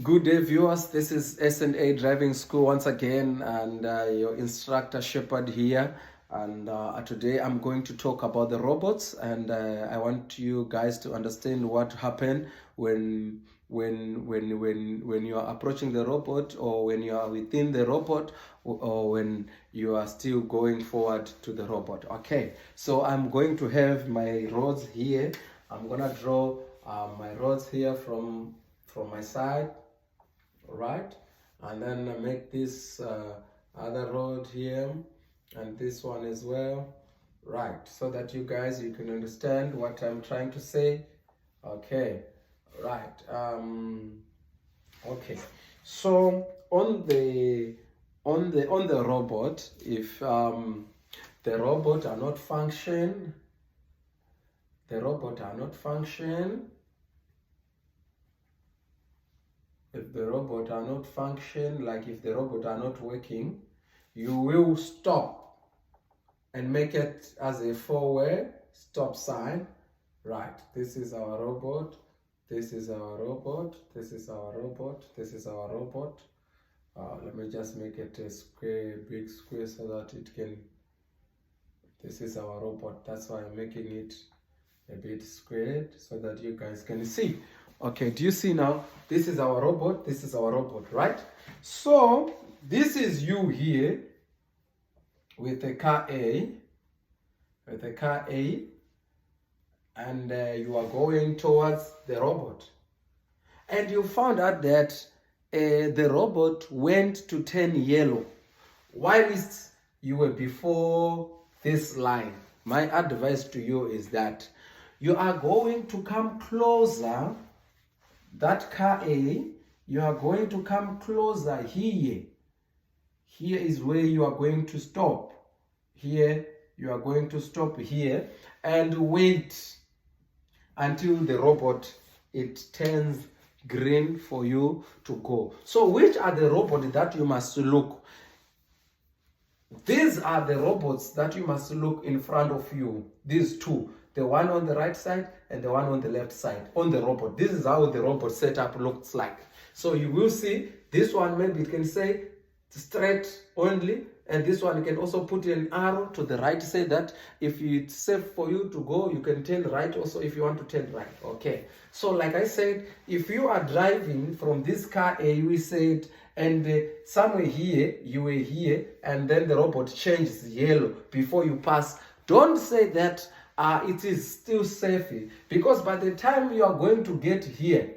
Good day, viewers. This is S&A Driving School once again, and your instructor Shepard here. And today I'm going to talk about the robots, and I want you guys to understand what happened when you are approaching the robot, or when you are within the robot, or when you are still going forward to the robot. Okay, so I'm going to have my rods here. I'm gonna draw my rods here from my side, right, and then make this other rod here and this one as well, right, so that you can understand what I'm trying to say. Okay, right. Okay, so on the robot, if the robot are not function if the robot are not function, like if the robot are not working, you will stop and make it as a four-way stop sign. Right, this is our robot, this is our robot, this is our robot, this is our robot. Let me just make it a square, big square, so that it can, this is our robot. That's why I'm making it a bit squared, so that you guys can see. Okay, do you see now? This is our robot, this is our robot, right? So this is you here with the car A, and you are going towards the robot, and you found out that the robot went to turn yellow whilst you were before this line. My advice to you is that you are going to come closer, that car A, you are going to come closer here. Here is where you are going to stop. Here, you are going to stop here and wait until the robot, it turns green for you to go. So which are the robots that you must look? These are the robots that you must look in front of you. These two, the one on the right side and the one on the left side on the robot. This is how the robot setup looks like. So you will see this one, maybe it can say straight only, and this one you can also put an arrow to the right, say that if it's safe for you to go, you can turn right also if you want to turn right. Okay, so like I said, if you are driving from this car A, we said, and somewhere here you were here, and then the robot changes yellow before you pass, don't say that it is still safe, because by the time you are going to get here,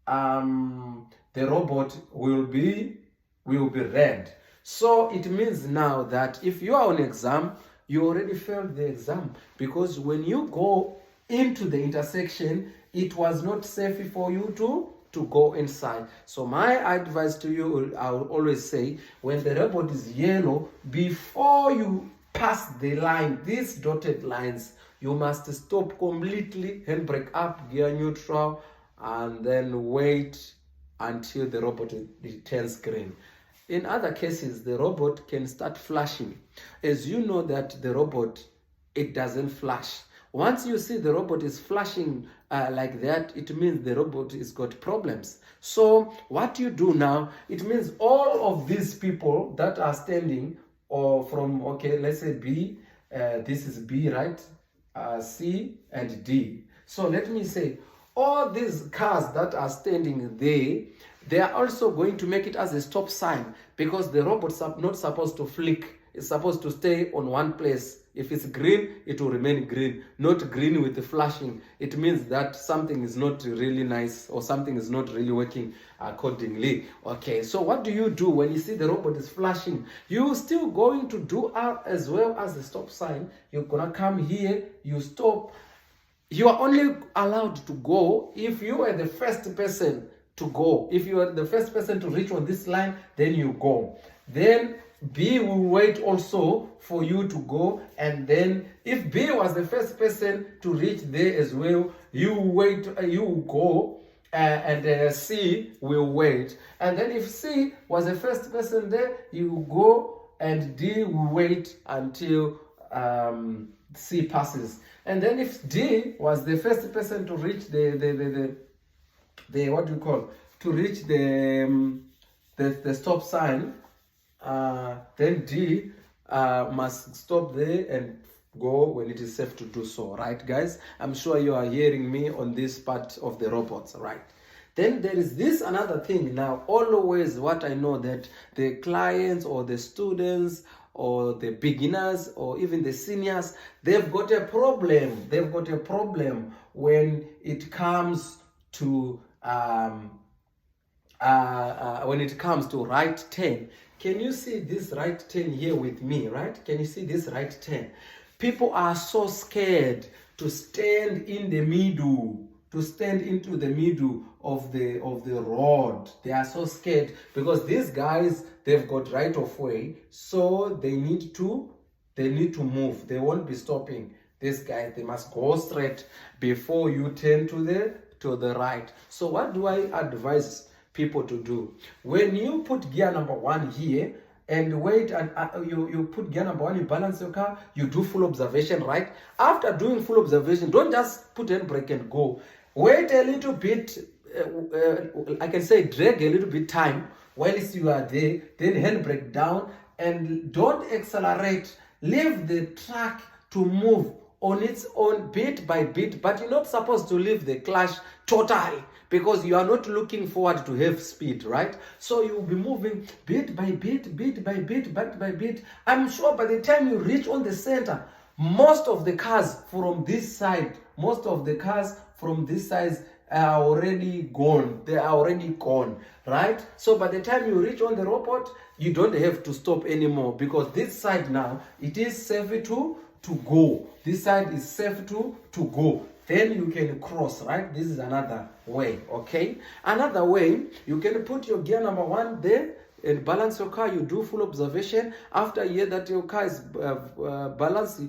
the robot will be red. So it means now that if you are on exam, you already failed the exam, because when you go into the intersection, it was not safe for you to go inside. So my advice to you, I will always say, when the robot is yellow, before you pass the line, these dotted lines, you must stop completely, handbrake up, gear neutral, and then wait until the robot turns green. In other cases, the robot can start flashing. As you know that the robot, it doesn't flash. Once you see the robot is flashing like that, it means the robot has got problems. So what you do now, it means all of these people that are standing, or from, okay, let's say B, this is B, right? C and D. So let me say, all these cars that are standing there, they are also going to make it as a stop sign, because the robot's not supposed to flick. It's supposed to stay on one place. If it's green, it will remain green, not green with the flashing. It means that something is not really nice, or something is not really working accordingly. Okay, so what do you do when you see the robot is flashing? You're still going to do as well as the stop sign. You're gonna come here, you stop. You are only allowed to go if you are the first person to go. If you are the first person to reach on this line, then you go. Then B will wait also for you to go, and then if B was the first person to reach there as well, you wait, you go, and C will wait. And then if C was the first person there, you go, and D will wait until C passes. And then if D was the first person to reach the what do you call, to reach the stop sign, then D must stop there and go when it is safe to do so, right, guys? I'm sure you are hearing me on this part of the robots, right? Then there is this another thing. Now, always what I know that the clients or the students or the beginners or even the seniors, they've got a problem. They've got a problem when it comes to right turn. Can you see this right turn here with me, right? Can you see this right turn? People are so scared to stand in the middle, to stand into the middle of the road. They are so scared because these guys, they've got right of way, so they need to move. They won't be stopping. These guys, they must go straight before you turn to the right. So what do I advise people to do? When you put gear number 1 here and wait, and you put gear number 1, you balance your car, you do full observation, right? After doing full observation, don't just put handbrake and go. Wait a little bit, I can say drag a little bit time whilst you are there, then handbrake down, and don't accelerate. Leave the truck to move on its own bit by bit, but you're not supposed to leave the clutch totally because you are not looking forward to have speed, right? So you'll be moving bit by bit, bit by bit, bit by bit. I'm sure by the time you reach on the center, most of the cars from this side are already gone. They are already gone, right? So by the time you reach on the robot, you don't have to stop anymore because this side now, it is safe to go. This side is safe to go. Then you can cross, right? This is another way, okay? Another way, you can put your gear number 1 there and balance your car. You do full observation. After you hear that your car is balanced,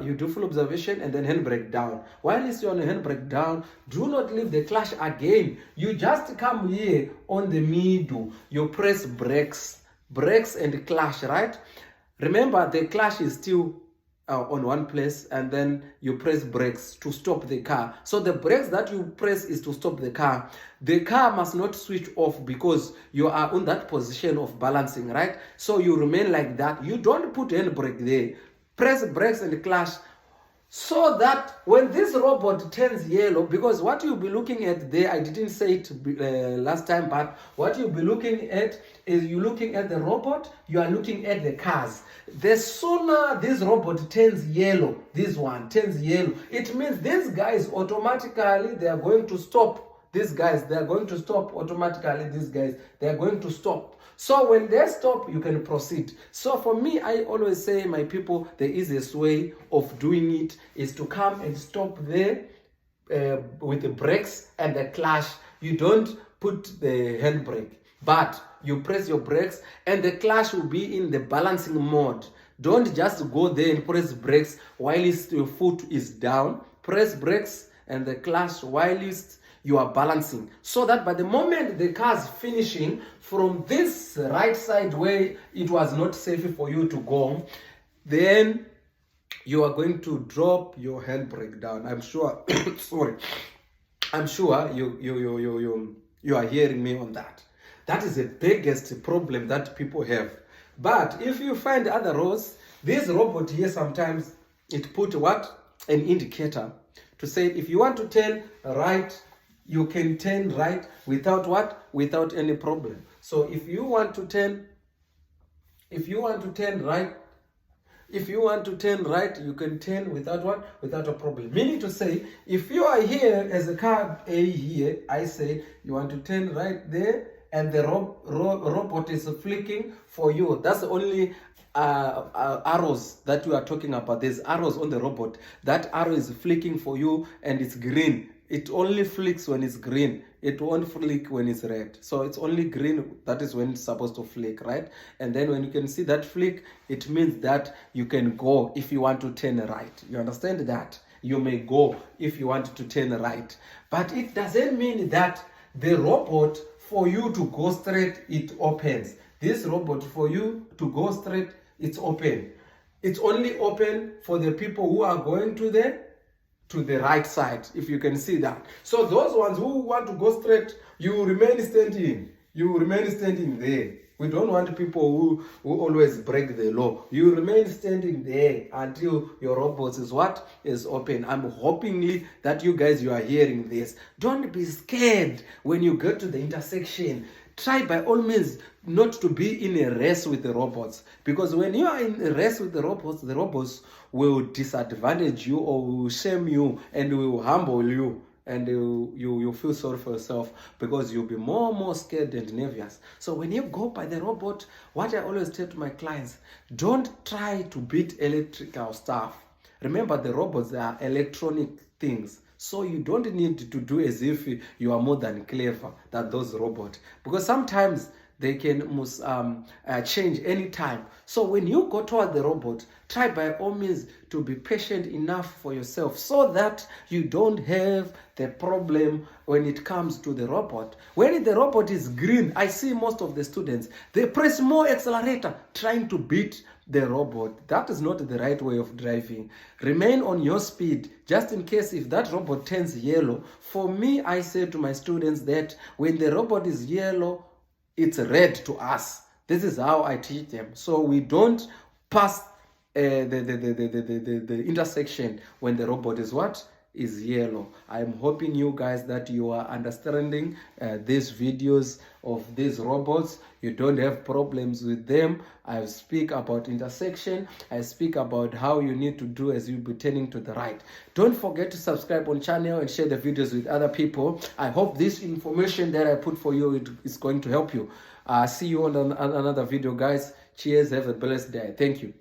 you do full observation and then handbrake down. While you're on the handbrake down, do not leave the clutch again. You just come here on the middle. You press brakes and clutch, right? Remember, the clutch is still on one place, and then you press brakes to stop the car. So the brakes that you press is to stop the car. The car must not switch off because you are on that position of balancing, right? So you remain like that. You don't put handbrake there. Press brakes and clutch so that when this robot turns yellow, because what you'll be looking at there, I didn't say it last time, but what you'll be looking at is you're looking at the robot, you are looking at the cars. The sooner this robot turns yellow, this one turns yellow, it means these guys automatically, they are going to stop. These guys, they are going to stop automatically. These guys, they are going to stop. So when they stop, you can proceed. So for me, I always say, my people, the easiest way of doing it is to come and stop there with the brakes and the clutch. You don't put the handbrake, but you press your brakes and the clutch will be in the balancing mode. Don't just go there and press brakes while your foot is down. Press brakes and the clutch while you are balancing, so that by the moment the car is finishing from this right side where it was not safe for you to go, then you are going to drop your handbrake down. I'm sure sorry, I'm sure you are hearing me on that. That is the biggest problem that people have. But if you find other roads, this robot here, sometimes it put what? An indicator to say if you want to turn right, you can turn right without what? Without any problem. So if you want to turn right, you can turn without what? Without a problem. Meaning to say, if you are here as a car A here, I say you want to turn right there, and the robot is flicking for you. That's the only arrows that we are talking about. There's arrows on the robot. That arrow is flicking for you and it's green. It only flicks when it's green. It won't flick when it's red. So it's only green, that is when it's supposed to flick, right? And then when you can see that flick, it means that you can go if you want to turn right. You understand that? You may go if you want to turn right. But it doesn't mean that the robot, for you to go straight, it opens. This robot, for you to go straight, it's open. It's only open for the people who are going to the to the right side, if you can see that. So those ones who want to go straight, you remain standing. You remain standing there. We don't want people who always break the law. You remain standing there until your robot is open. I'm hoping that you guys, you are hearing this. Don't be scared when you get to the intersection. Try by all means not to be in a race with the robots, because when you are in a race with the robots will disadvantage you or will shame you and will humble you, and you feel sorry for yourself because you'll be more scared and nervous. So when you go by the robot, what I always tell to my clients, don't try to beat electrical stuff. Remember, the robots are electronic things. So you don't need to do as if you are more than clever than those robots, because sometimes they can change anytime. So when you go toward the robot, try by all means to be patient enough for yourself so that you don't have the problem when it comes to the robot. When the robot is green, I see most of the students, they press more accelerator trying to beat the robot. That is not the right way of driving. Remain on your speed, just in case if that robot turns yellow. For me, I say to my students that when the robot is yellow, it's red to us. This is how I teach them. So we don't pass the intersection when the robot is yellow. I'm hoping you guys that you are understanding these videos of these robots. You don't have problems with them. I speak about intersection. I speak about how you need to do as you be turning to the right. Don't forget to subscribe on channel and share the videos with other people. I hope this information that I put for you is going to help you. See you on another video, guys. Cheers. Have a blessed day. Thank you.